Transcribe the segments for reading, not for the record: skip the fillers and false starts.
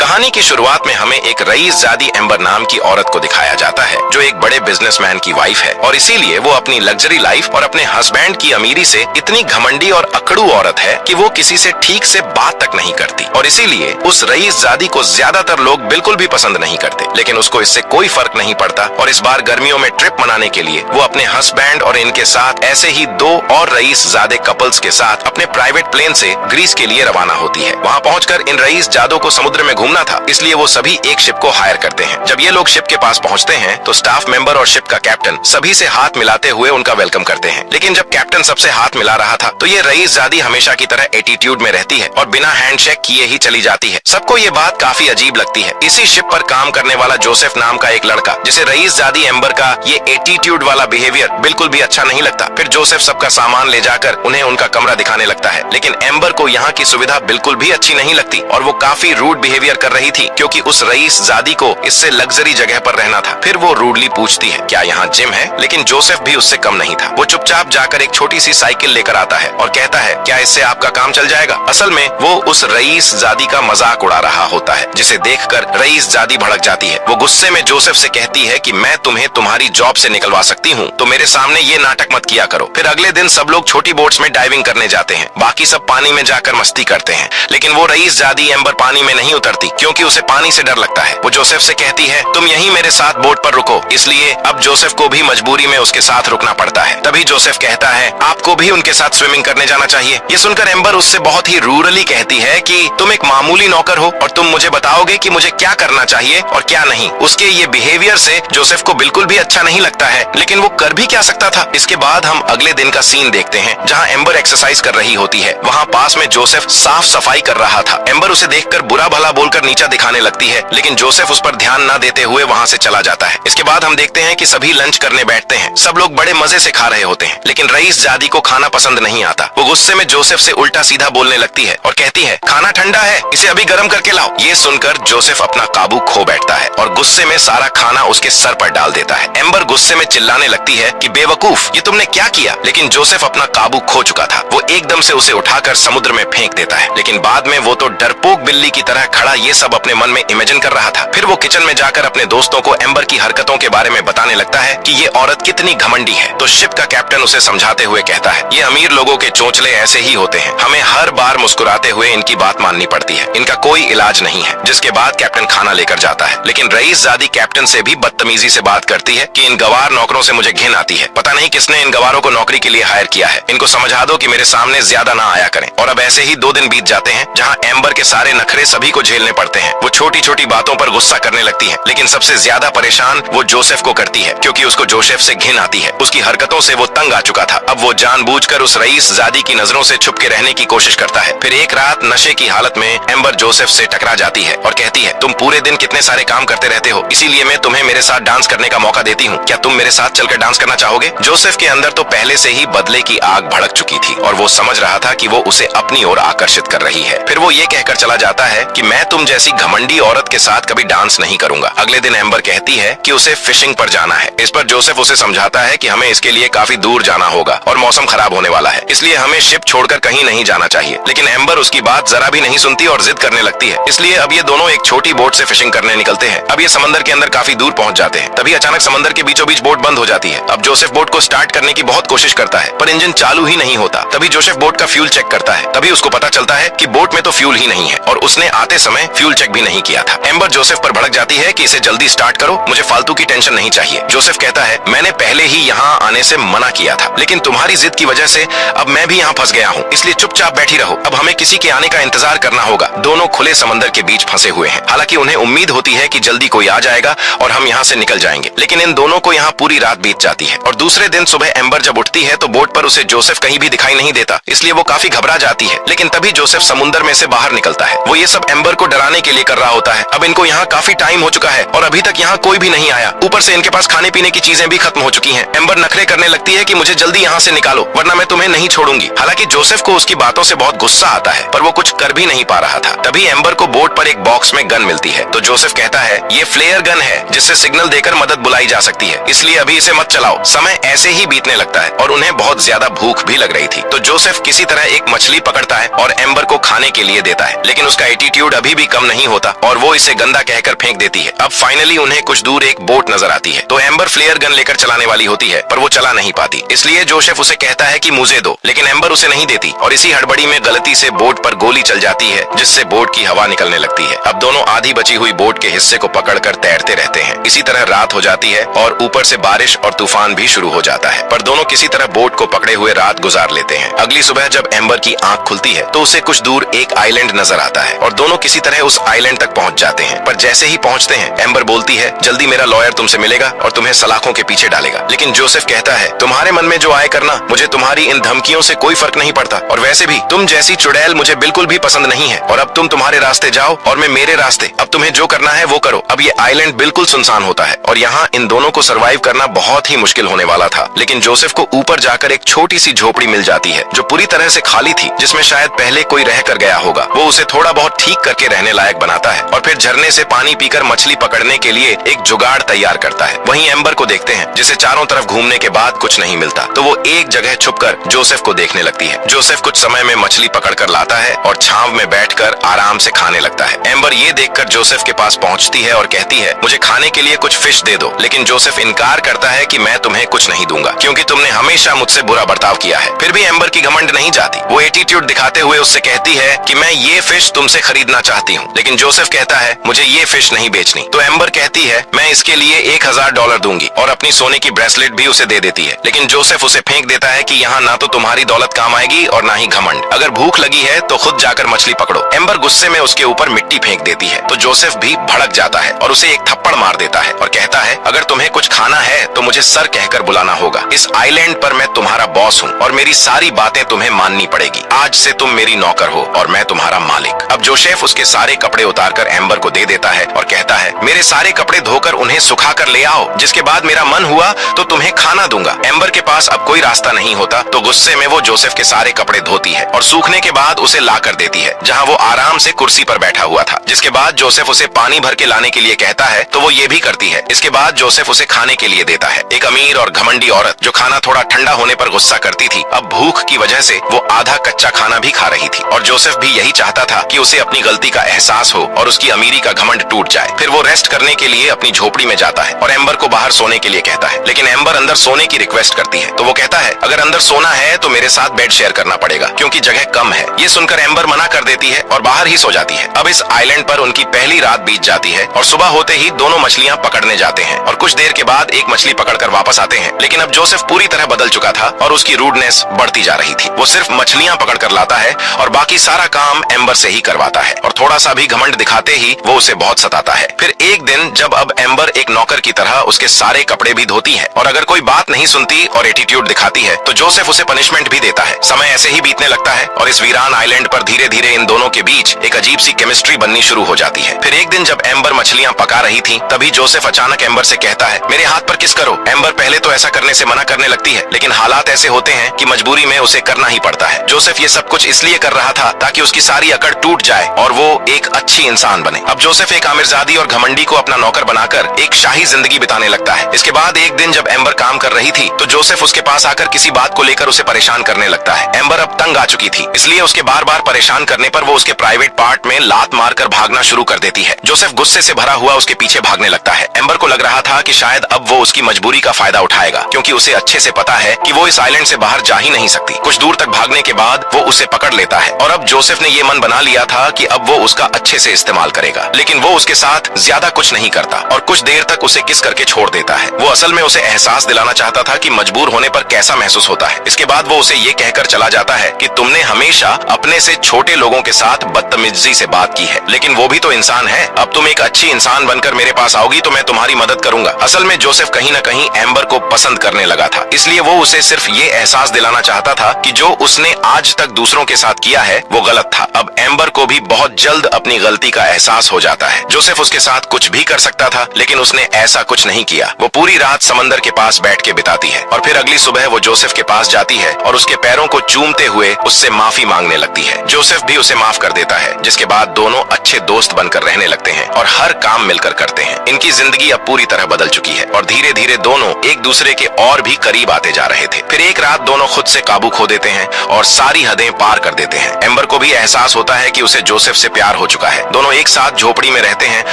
कहानी की शुरुआत में हमें एक रईसजादी एम्बर नाम की औरत को दिखाया जाता है जो एक बड़े बिजनेसमैन की वाइफ है और इसीलिए वो अपनी लग्जरी लाइफ और अपने हस्बैंड की अमीरी से इतनी घमंडी और अकड़ू औरत है कि वो किसी से ठीक से बात तक नहीं करती और इसीलिए उस रईसजादी को ज्यादातर लोग बिल्कुल भी पसंद नहीं करते। लेकिन उसको इससे कोई फर्क नहीं पड़ता और इस बार गर्मियों में ट्रिप मनाने के लिए वो अपने हस्बैंड और इनके साथ ऐसे ही 2 और रईसजादे कपल्स के साथ अपने प्राइवेट प्लेन से ग्रीस के लिए रवाना होती है। वहाँ पहुंचकर इन रईसजादों को समुद्र में घूमना था, इसलिए वो सभी एक शिप को हायर करते हैं। जब ये लोग शिप के पास पहुंचते हैं तो स्टाफ मेंबर और शिप का कैप्टन सभी से हाथ मिलाते हुए उनका वेलकम करते हैं। लेकिन जब कैप्टन सबसे हाथ मिला रहा था तो ये रईसजादी हमेशा की तरह एटीट्यूड में रहती है और बिना हैंडशेक किए ही चली जाती है। सबको ये बात काफी अजीब लगती है। इसी शिप पर काम करने वाला जोसेफ नाम का एक लड़का, जिसे रईसजादी एम्बर का ये एटीट्यूड वाला बिहेवियर बिल्कुल भी अच्छा नहीं लगता। फिर जोसेफ सबका सामान ले जाकर उन्हें उनका कमरा दिखाने लगता है, लेकिन एम्बर को यहाँ की सुविधा बिल्कुल भी अच्छी नहीं लगती और वो काफी रूड बिहेवियर कर रही थी क्योंकि उस रईसजादी को इससे लग्जरी जगह पर रहना था। फिर वो रूडली पूछती है क्या यहाँ जिम है, लेकिन जोसेफ भी उससे कम नहीं था। वो चुपचाप जाकर एक छोटी सी साइकिल लेकर आता है और कहता है क्या इससे आपका काम चल जाएगा। असल में वो उस रईसजादी का मजाक उड़ा रहा होता है, जिसे देखकर रईसजादी भड़क जाती है। वो गुस्से में जोसेफ से कहती है कि मैं तुम्हें तुम्हारी जॉब से निकलवा सकती हूँ, तो मेरे सामने ये नाटक मत किया करो। फिर अगले दिन सब लोग छोटी बोट्स में डाइविंग करने जाते हैं, बाकी सब पानी में जाकर मस्ती करते हैं। लेकिन वो रईसजादी एम्बर पानी में नहीं उतरती क्योंकि उसे पानी से डर लगता है। वो जोसेफ से कहती है तुम यहीं मेरे साथ बोट पर रुको, इसलिए अब जोसेफ को भी मजबूरी में उसके साथ रुकना पड़ता है। तभी जोसेफ कहता है आपको भी उनके साथ स्विमिंग करने जाना चाहिए। ये सुनकर एम्बर उससे बहुत ही रूरली कहती है कि तुम एक मामूली नौकर हो और तुम मुझे बताओगे कि मुझे क्या करना चाहिए और क्या नहीं। उसके ये बिहेवियर से जोसेफ को बिल्कुल भी अच्छा नहीं लगता है, लेकिन वो कर भी क्या सकता था। इसके बाद हम अगले दिन का सीन देखते हैं जहाँ एम्बर एक्सरसाइज कर रही होती है। वहाँ पास में जोसेफ साफ सफाई कर रहा था। एम्बर उसे देखकर बुरा भला बोलकर नीचा दिखाने लगती है, लेकिन जोसेफ उस पर ध्यान न देते हुए वहाँ से चला जाता है। इसके बाद हम देखते हैं कि सभी लंच करने बैठते हैं। सब लोग बड़े मजे से खा रहे होते हैं, लेकिन रईसजादी को खाना पसंद नहीं आता। वो गुस्से में जोसेफ से उल्टा सीधा बोलने लगती है और कहती है खाना ठंडा है, इसे अभी गर्म करके लाओ। ये सुनकर जोसेफ अपना काबू खो बैठता है और गुस्से में सारा खाना उसके सर पर डाल देता है। एम्बर गुस्से में चिल्लाने लगती है कि बेवकूफ, ये तुमने क्या किया। लेकिन जोसेफ अपना काबू खो चुका था। वो एकदम से उसे उठाकर समुद्र में फेंक देता है, लेकिन बाद में वो तो डरपोक बिल्ली की तरह खड़ा ये सब अपने मन में इमेजिन कर रहा था। फिर वो किचन में जाकर अपने दोस्तों को एम्बर की हरकतों के बारे में बताने लगता है कि ये औरत कितनी घमंडी है। तो शिप का कैप्टन उसे समझाते हुए कहता है ये अमीर लोगों के चोंचले ऐसे ही होते हैं, हमें हर बार मुस्कुराते हुए इनकी बात माननी पड़ती है, इनका कोई इलाज नहीं है। जिसके बाद कैप्टन खाना लेकर जाता है, लेकिन रईसजादी कैप्टन से भी बदतमीजी से बात करती है कि इन गवार नौकरों से मुझे घिन आती है। पता नहीं किसने इन गवारों को नौकरी के लिए हायर किया है, इनको समझा दो कि मेरे सामने ज्यादा ना आया करें। और अब ऐसे ही 2 दिन बीत जाते हैं जहाँ एम्बर के सारे नखरे सभी को झेलने पड़ते हैं। वो छोटी छोटी बातों पर गुस्सा करने लगती है, लेकिन सबसे ज्यादा परेशान वो जोसेफ को करती है क्योंकि उसको जोसेफ से घिन आती है। उसकी हरकतों से वो तंग आ चुका था। अब वो जानबूझकर उस रईसजादी की नजरों से छुप के रहने की कोशिश करता है। फिर एक रात नशे की हालत में एम्बर जोसेफ से टकरा जाती है और कहती है तुम पूरे दिन कितने सारे काम करते रहते हो, इसीलिए मैं तुम्हें मेरे साथ डांस करने का मौका देती हूँ, क्या तुम मेरे साथ चलकर डांस करना चाहोगे। जोसेफ के अंदर तो पहले से ही बदले की आग भड़क चुकी थी और वो समझ रहा था कि वो उसे अपनी ओर आकर्षित कर रही है। फिर वो ये कहकर चला जाता है कि मैं तुम जैसी घमंडी औरत के साथ कभी डांस नहीं करूंगा। अगले दिन एम्बर कहती है कि उसे फिशिंग पर जाना है। इस पर जोसेफ उसे समझाता है कि हमें इसके लिए काफी दूर जाना होगा और मौसम खराब होने वाला है, इसलिए हमें शिप छोड़कर कहीं नहीं जाना चाहिए। लेकिन एम्बर उसकी बात जरा भी नहीं सुनती और जिद करने लगती है। इसलिए अब ये दोनों एक छोटी बोट से फिशिंग करने निकलते हैं। अब ये समंदर के अंदर काफी दूर पहुंच जाते हैं। तभी अचानक समंदर के बीचों बीच बोट बंद हो जाती है। अब जोसेफ बोट को स्टार्ट करने की बहुत कोशिश करता है पर इंजन चालू ही नहीं होता। तभी जोसेफ बोट का फ्यूल चेक करता है। तभी उसको पता चलता है कि बोट में तो फ्यूल ही नहीं है और उसने आते समय फ्यूल चेक भी नहीं किया था। एम्बर जोसेफ पर भड़क जाती है कि इसे जल्दी स्टार्ट करो, मुझे फालतू की टेंशन नहीं चाहिए। जोसेफ कहता है मैंने पहले ही यहाँ आने से मना किया था, लेकिन तुम्हारी जिद की वजह से अब मैं भी यहाँ फंस गया हूँ, इसलिए चुपचाप बैठी रहो। अब हमें किसी के आने का इंतजार करना होगा। दोनों खुले समंदर के बीच फंसे हुए हैं। हालांकि उन्हें उम्मीद होती है कि जल्दी कोई आ जाएगा और हम यहाँ से निकल जाएंगे, लेकिन इन दोनों को यहाँ पूरी रात बीत जाती है। और दूसरे दिन सुबह एम्बर जब उठती है तो बोट पर उसे जोसेफ कहीं भी दिखाई नहीं देता, इसलिए वो काफी घबरा जाती है। लेकिन तभी जोसेफ समुद्र में से बाहर निकलता है। वो ये सब एम्बर को डराने के लिए कर रहा होता है। अब इनको यहाँ काफी टाइम हो चुका है और अभी तक यहाँ कोई भी नहीं आया। ऊपर से इनके पास खाने पीने की चीजें भी खत्म हो चुकी हैं। एम्बर नखरे करने लगती है कि मुझे जल्दी यहाँ से निकालो वरना मैं तुम्हें नहीं छोड़ूंगी। हालांकि जोसेफ को उसकी बातों से बहुत गुस्सा आता है पर वो कुछ कर भी नहीं पा रहा था। तभी एम्बर को बोट पर एक बॉक्स में गन मिलती है तो जोसेफ कहता है ये फ्लेयर गन है जिससे सिग्नल देकर मदद बुलाई जा सकती है, इसलिए अभी इसे मत चलाओ। समय ऐसे ही बीतने लगता है और उन्हें बहुत ज्यादा भूख भी लग रही थी। तो जोसेफ किसी तरह एक मछली पकड़ता है और एम्बर को खाने के लिए देता है, लेकिन उसका एटीट्यूड अभी भी कम नहीं होता और वो इसे गंदा कहकर फेंक देती है। अब फाइनली उन्हें कुछ दूर एक बोट नजर आती है तो एम्बर फ्लेयर गन लेकर चलाने वाली होती है, पर वो चला नहीं पाती। इसलिए जोसेफ उसे कहता है कि मुझे दो, लेकिन एम्बर उसे नहीं देती और इसी हड़बड़ी में गलती से बोट पर गोली चल जाती है, जिससे बोट की हवा निकलने लगती है। अब दोनों आधी बची हुई बोट के हिस्से को पकड़कर तैरते रहते हैं। इसी तरह रात हो जाती है और ऊपर से बारिश और तूफान भी शुरू हो जाता है, पर दोनों किसी तरह बोट को पकड़े हुए रात गुजार लेते हैं। अगली सुबह जब एम्बर की आंख खुलती है तो उसे कुछ दूर एक आइलैंड नजर आता है और दोनों किसी तरह उस आइलैंड तक पहुंच जाते हैं। पर जैसे ही पहुंचते हैं एम्बर बोलती है, जल्दी मेरा लॉयर तुमसे मिलेगा और तुम्हें सलाखों के पीछे डालेगा। लेकिन जोसेफ कहता है, तुम्हारे मन में जो आए करना, मुझे तुम्हारी इन धमकियों से कोई फर्क नहीं पड़ता और वैसे भी तुम जैसी चुड़ैल मुझे बिल्कुल भी पसंद नहीं है। और अब तुम तुम्हारे रास्ते जाओ और मैं मेरे रास्ते। अब तुम्हें जो करना है वो करो। अब ये आइलैंड बिल्कुल सुनसान होता है और यहाँ इन दोनों को सरवाइव करना बहुत ही मुश्किल होने वाला था। लेकिन जोसेफ को ऊपर जाकर एक छोटी सी झोपड़ी मिल जाती है जो पूरी तरह से खाली थी, जिसमें शायद पहले कोई रह कर गया होगा। वो उसे थोड़ा बहुत ठीक करके रहने लायक बनाता है और फिर झरने से पानी पीकर मछली पकड़ने के लिए एक जुगाड़ तैयार करता है। वहीं एम्बर को देखते हैं जिसे चारों तरफ घूमने के बाद कुछ नहीं मिलता, तो वो एक जगह छुपकर जोसेफ को देखने लगती है। जोसेफ कुछ समय में मछली पकड़कर लाता है और छांव में बैठकर आराम से खाने लगता है। एम्बर ये देखकर जोसेफ के पास पहुंचती है और कहती है, मुझे खाने के लिए कुछ फिश दे दो। लेकिन जोसेफ इनकार करता है कि मैं तुम्हें कुछ नहीं दूंगा क्योंकि तुमने हमेशा मुझसे बुरा बर्ताव किया है। फिर भी एम्बर की घमंड नहीं जाती। वो एटीट्यूड दिखाते हुए उससे कहती है कि मैं ये फिश तुमसे खरीदना चाहती हूँ। लेकिन जोसेफ कहता है, मुझे ये फिश नहीं बेचनी। तो एम्बर कहती है, मैं इसके लिए $1000 दूंगी और अपनी सोने की ब्रेसलेट भी उसे दे देती है। लेकिन जोसेफ उसे फेंक देता है कि यहाँ ना तो तुम्हारी दौलत काम आएगी और ना ही घमंड। अगर भूख लगी है तो खुद जाकर मछली पकड़ो। एम्बर गुस्से में उसके ऊपर मिट्टी फेंक देती है तो जोसेफ भी भड़क जाता है और उसे एक थप्पड़ मार देता है और कहता है, अगर तुम्हें कुछ खाना है तो मुझे सर कहकर बुलाना होगा। इस आइलैंड पर मैं तुम्हारा बॉस हूँ और मेरी सारी बातें तुम्हें माननी पड़ेगी। आज से तुम मेरी नौकर हो और मैं तुम्हारा मालिक। अब जोसेफ उसके सारे कपड़े उतारकर एम्बर को दे देता है और कहता है, मेरे सारे कपड़े धोकर उन्हें सुखा कर ले आओ, जिसके बाद मेरा मन हुआ तो तुम्हें खाना दूंगा। एम्बर के पास अब कोई रास्ता नहीं होता तो गुस्से में वो जोसेफ के सारे कपड़े धोती है और सूखने के बाद उसे ला कर देती है, जहाँ वो आराम से कुर्सी पर बैठा हुआ था। जिसके बाद जोसेफ उसे पानी भर के लाने के लिए कहता है तो वो ये भी करती है। इसके बाद जोसेफ उसे खाने के लिए देता है। एक अमीर और घमंडी औरत जो खाना थोड़ा ठंडा होने पर गुस्सा करती थी, अब भूख की वजह से वो आधा कच्चा खाना भी खा रही थी और जोसेफ भी यही चाहता था कि उसे अपनी गलती का एहसास हो और उसकी अमीरी का घमंड टूट जाए। फिर वो रेस्ट करने के लिए अपनी झोपड़ी में जाता है और एम्बर को बाहर सोने के लिए कहता है। लेकिन एम्बर अंदर सोने की रिक्वेस्ट करती है तो वो कहता है, अगर अंदर सोना है तो मेरे साथ बेड शेयर करना पड़ेगा क्योंकि जगह कम है। ये सुनकर एम्बर मना कर देती है और बाहर ही सो जाती है। अब इस आइलैंड पर उनकी पहली रात बीत जाती है और सुबह होते ही दोनों मछलियां पकड़ने जाते हैं और कुछ देर के बाद एक मछली पकड़कर वापस आते हैं। लेकिन अब जोसेफ पूरी तरह बदल चुका था और उसकी रूडनेस बढ़ती जा रही थी। वो सिर्फ मछलियां पकड़कर लाता है और बाकी सारा काम एम्बर से ही करवाता है और थोड़ा सा भी घमंड दिखाते ही वो उसे बहुत सताता है। फिर एक दिन जब अब एम्बर एक नौकर की तरह उसके सारे कपड़े भी धोती है और अगर कोई बात नहीं सुनती और एटीट्यूड दिखाती है तो जोसेफ उसे पनिशमेंट भी देता है। समय ऐसे ही बीतने लगता है और इस वीरान आइलैंड पर धीरे धीरे इन दोनों के बीच एक अजीब सी केमिस्ट्री बननी शुरू हो जाती है। फिर एक दिन जब एम्बर मछलियां पका रही थी तभी जोसेफ अचानक एम्बर से कहता है, मेरे हाथ पर किस करो। एम्बर पहले तो ऐसा करने से मना करने लगती है लेकिन हालात ऐसे होते हैं कि मजबूरी में उसे करना ही पड़ता है। जोसेफ ये सब कुछ इसलिए कर रहा था ताकि उसकी सारी अकड़ टूट जाए और वो एक अच्छी इंसान बने। अब जोसेफ एक आमिरजादी और घमंडी को अपना नौकर बनाकर एक शाही जिंदगी बिताने लगता है। इसके बाद एक दिन जब एम्बर काम कर रही थी तो जोसेफ उसके पास आकर किसी बात को लेकर उसे परेशान करने लगता है। एम्बर अब तंग आ चुकी थी, इसलिए उसके बार बार परेशान करने पर वो उसके प्राइवेट पार्ट में लात मारकर भागना शुरू कर देती है। जोसेफ गुस्से से भरा हुआ उसके पीछे भागने लगता है। एम्बर को लग रहा था कि शायद अब वो उसकी मजबूरी का फायदा उठाएगा क्योंकि उसे अच्छे से पता है कि वो इस आइलैंड से बाहर जा ही नहीं सकती। कुछ दूर तक भागने के बाद वो उसे पकड़ लेता है और अब जोसेफ ने ये मन बना लिया था कि अब वो उसका अच्छे से इस्तेमाल करेगा। लेकिन वो उसके साथ ज्यादा कुछ नहीं करता और कुछ देर तक उसे किस करके छोड़ देता है। वो असल में उसे एहसास दिलाना चाहता था कि मजबूर होने पर कैसा महसूस होता है। इसके बाद वो उसे ये कहकर चला जाता है कि तुमने हमेशा अपने से छोटे लोगों के साथ बदतमीजी से बात की है, लेकिन वो भी तो इंसान है। अब तुम एक अच्छी इंसान बनकर मेरे पास आओगी तो मैं तुम्हारी मदद करूंगा। असल में जोसेफ कहीं न कहीं एम्बर को पसंद करने लगा था, इसलिए वो उसे सिर्फ ये एहसास दिलाना चाहता था कि जो उसने आज तक दूसरों के साथ किया है वो गलत था। अब एम्बर को भी बहुत जल्द अपनी गलती का एहसास हो जाता है। जोसेफ उसके साथ कुछ कुछ भी कर सकता था, लेकिन उसने ऐसा कुछ नहीं किया। वो पूरी रात समंदर के पास बैठ के बिताती है और फिर अगली सुबह वो जोसेफ के पास जाती है और उसके पैरों को चूमते हुए उससे माफी मांगने लगती है। जोसेफ भी उसे माफ कर देता है, जिसके बाद दोनों अच्छे दोस्त बनकर रहने लगते हैं और हर काम मिलकर करते हैं। इनकी जिंदगी अब पूरी तरह बदल चुकी है और धीरे धीरे दोनों एक दूसरे के और भी करीब आते जा रहे थे। फिर एक रात दोनों खुद से काबू खो देते हैं और सारी हदें पार कर देते हैं। एम्बर को भी एहसास होता है कि उसे जोसेफ से प्यार हो चुका है। दोनों एक साथ झोपड़ी में रहते हैं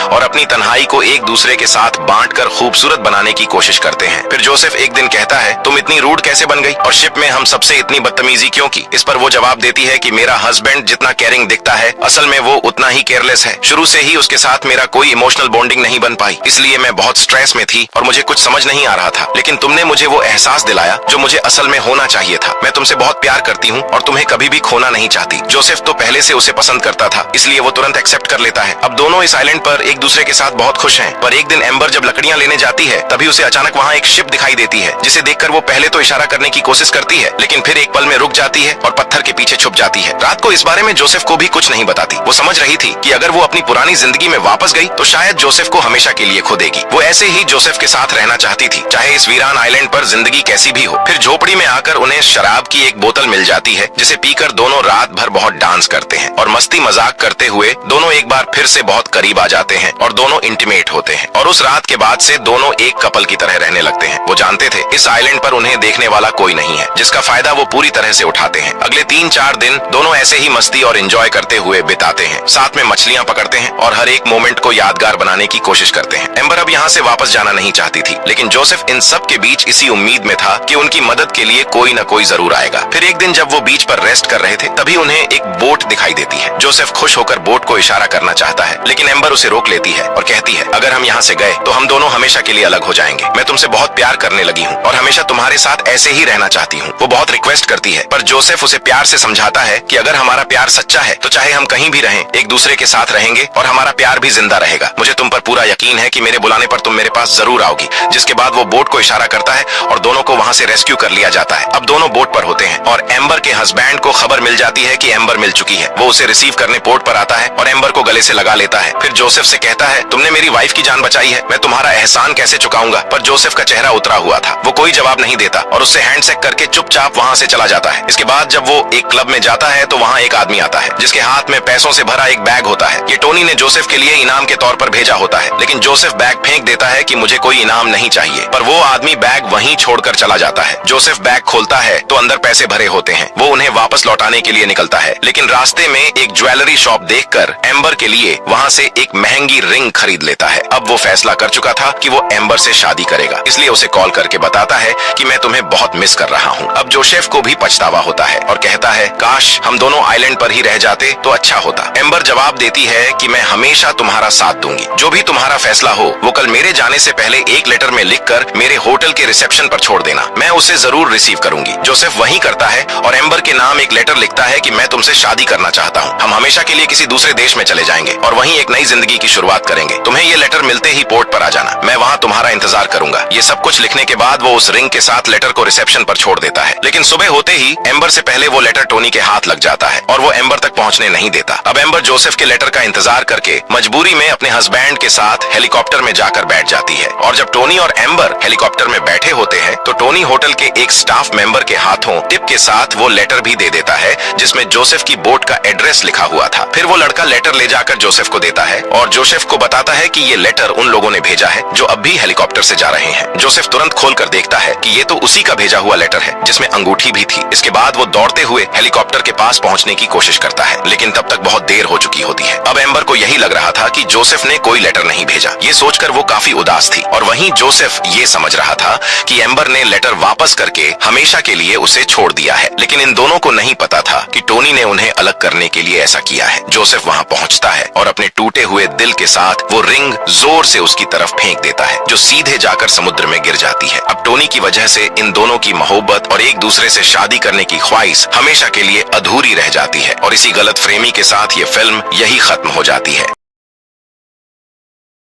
और अपनी तन्हाई को एक दूसरे के साथ बांटकर खूबसूरत बनाने की कोशिश करते हैं। फिर जोसेफ एक दिन कहता है, तुम इतनी रूड कैसे बन गई और शिप में हम सबसे इतनी बदतमीजी क्यों की? इस पर वो जवाब देती है कि मेरा हस्बैंड जितना केयरिंग दिखता है, असल में वो उतना ही केयरलेस है। शुरू से ही उसके साथ मेरा कोई इमोशनल बॉन्डिंग नहीं बन पाई, इसलिए मैं बहुत स्ट्रेस में थी और मुझे कुछ समझ नहीं आ रहा था। लेकिन तुमने मुझे वो एहसास दिलाया जो मुझे असल में होना चाहिए था। मैं तुमसे बहुत प्यार करती हूँ और तुम्हें कभी भी खोना नहीं चाहती। जोसेफ तो पहले से उसे पसंद करता था, इसलिए वो तुरंत एक्सेप्ट कर लेता है। अब दोनों इस आइलैंड पर एक दूसरे के साथ बहुत खुश हैं। पर एक दिन एम्बर जब लकड़ियां लेने जाती है, तभी उसे अचानक वहाँ एक शिप दिखाई देती है, जिसे देखकर वो पहले तो इशारा करने की कोशिश करती है, लेकिन फिर एक पल में रुक जाती है और पत्थर के पीछे छुप जाती है। रात को इस बारे में जोसेफ को भी कुछ नहीं बताती। वो समझ रही थी कि अगर वो अपनी पुरानी जिंदगी में वापस गई तो शायद जोसेफ को हमेशा के लिए खो देगी। वो ऐसे ही जोसेफ के साथ रहना चाहती थी, चाहे इस वीरान आइलैंड पर जिंदगी कैसी भी हो। फिर झोपड़ी में आकर उन्हें शराब की एक बोतल मिल जाती है, जिसे पीकर दोनों रात भर बहुत डांस करते हैं और मस्ती मजाक करते हुए दोनों एक बार फिर से बहुत करीब आ जाते हैं और दोनों इंटीमेट होते हैं। और उस रात के बाद से दोनों एक कपल की तरह रहने लगते हैं। वो जानते थे इस आइलैंड पर उन्हें देखने वाला कोई नहीं है, जिसका फायदा वो पूरी तरह से उठाते हैं। अगले 3-4 दिन दोनों ऐसे ही मस्ती और एंजॉय करते हुए बिताते हैं। साथ में मछलियां पकड़ते हैं और हर एक मोमेंट को यादगार बनाने की कोशिश करते हैं। एम्बर अब यहाँ से वापस जाना नहीं चाहती थी, लेकिन जोसेफ इन सब के बीच इसी उम्मीद में था कि उनकी मदद के लिए कोई न कोई जरूर आएगा। फिर एक दिन जब वो बीच पर रेस्ट कर रहे थे, तभी उन्हें एक बोट दिखाई देती है। जोसेफ खुश होकर बोट को इशारा करना चाहता है, लेकिन एम्बर उसे रोक लेती है और कहती है, अगर हम यहाँ से गए तो हम दोनों हमेशा के लिए अलग हो जाएंगे। मैं तुमसे बहुत प्यार करने लगी हूँ और हमेशा तुम्हारे साथ ऐसे ही रहना चाहती हूँ। वो बहुत रिक्वेस्ट करती है, पर जोसेफ उसे प्यार से समझाता है कि अगर हमारा प्यार सच्चा है तो चाहे हम कहीं भी रहें, एक दूसरे के साथ रहेंगे और हमारा प्यार भी जिंदा रहेगा। मुझे तुम पर पूरा यकीन है कि मेरे बुलाने पर तुम मेरे पास जरूर आओगी। जिसके बाद वो बोट को इशारा करता है और दोनों को वहाँ से रेस्क्यू कर लिया जाता है। अब दोनों बोट पर होते हैं और एम्बर के हस्बैंड को खबर मिल जाती है कि एम्बर मिल चुकी है। वो उसे रिसीव करने बोट पर आता है और एम्बर को गले से लगा लेता है। फिर जोसेफ से कहता है, तुमने मेरी वाइफ की जान बचाई है, मैं तुम्हारा एहसान कैसे चुकाऊंगा? पर जोसेफ का चेहरा उतरा हुआ था, वो कोई जवाब नहीं देता और उससे हैंडशेक करके चुपचाप वहाँ से चला जाता है। इसके बाद जब वो एक क्लब में जाता है तो वहाँ एक आदमी आता है, जिसके हाथ में पैसों से भरा एक बैग होता है। ये टोनी ने जोसेफ के लिए इनाम के तौर पर भेजा होता है, लेकिन जोसेफ बैग फेंक देता है कि मुझे कोई इनाम नहीं चाहिए। पर वो आदमी बैग वहीं छोड़कर चला जाता है। जोसेफ बैग खोलता है तो अंदर पैसे भरे होते हैं। वो उन्हें वापस लौटाने के लिए निकलता है, लेकिन रास्ते में एक ज्वेलरी शॉप देखकर एम्बर के लिए वहाँ से एक महंगी रिंग खरीद लेता है। अब वो फैसला कर चुका था कि वो एम्बर से शादी करेगा, इसलिए उसे कॉल करके बताता है कि मैं तुम्हें बहुत मिस कर रहा हूँ। अब जोसेफ को भी पछतावा होता है और कहता है, काश हम दोनों आइलैंड पर ही रह जाते तो अच्छा होता। एम्बर जवाब देती है कि मैं हमेशा तुम्हारा साथ दूंगी, जो भी तुम्हारा फैसला हो वो कल मेरे जाने से पहले एक लेटर में लिखकर मेरे होटल के रिसेप्शन पर छोड़ देना, मैं उसे जरूर रिसीव करूंगी। जोसेफ वही करता है और एम्बर के नाम एक लेटर लिखता है कि मैं तुमसे शादी करना चाहता हूँ, हम हमेशा के लिए किसी दूसरे देश में चले जाएंगे और वहीं एक नई जिंदगी की शुरुआत करेंगे। तुम्हें ये लेटर मिलते ही पोर्ट पर आ जाना, मैं वहाँ तुम्हारा इंतजार करूंगा। ये सब कुछ लिखने के बाद वो उस रिंग के साथ लेटर को रिसेप्शन पर छोड़ देता है, लेकिन सुबह होते ही एम्बर से पहले वो लेटर टोनी के हाथ लग जाता है और वो एम्बर तक पहुँचने नहीं देता। अब एम्बर जोसेफ के लेटर का इंतजार करके मजबूरी में अपने हस्बैंड के साथ हेलीकॉप्टर में जाकर बैठ जाती है। और जब टोनी और एम्बर हेलीकॉप्टर में बैठे होते हैं तो टोनी होटल के एक स्टाफ मेंबर के हाथों टिप के साथ वो लेटर भी दे देता है, जिसमें जोसेफ की बोट का एड्रेस लिखा हुआ था। फिर वो लड़का लेटर ले जाकर जोसेफ को देता है और जोसेफ को बताता है कि ये लेटर उन लोगों ने भेजा है जो अब भी हेलीकॉप्टर से जा रहे हैं। जोसेफ तुरंत खोलकर देखता है कि ये तो उसी का भेजा हुआ लेटर है, जिसमें अंगूठी भी थी। इसके बाद वो दौड़ते हुए हेलीकॉप्टर के पास पहुंचने की कोशिश करता है, लेकिन तब तक बहुत देर हो चुकी होती है। अब एम्बर को यही लग रहा था कि जोसेफ ने कोई लेटर नहीं भेजा। ये सोचकर वो काफी उदास थी और वहीं जोसेफ ये समझ रहा था कि एम्बर ने लेटर वापस करके हमेशा के लिए उसे छोड़ दिया है। लेकिन इन दोनों को नहीं पता था कि टोनी ने उन्हें अलग करने के लिए ऐसा किया है। जोसेफ वहां पहुंचता है और अपने टूटे हुए दिल के साथ वो रिंग जोर से उसकी तरफ फेंक देता है, जो सीधे जाकर समुद्र में गिर जाती है। अब टोनी की वजह से इन दोनों की मोहब्बत और एक दूसरे से शादी करने की ख्वाहिश हमेशा के लिए अधूरी रह जाती है और इसी गलत फ्रेमी के साथ ये फिल्म यही खत्म हो जाती है।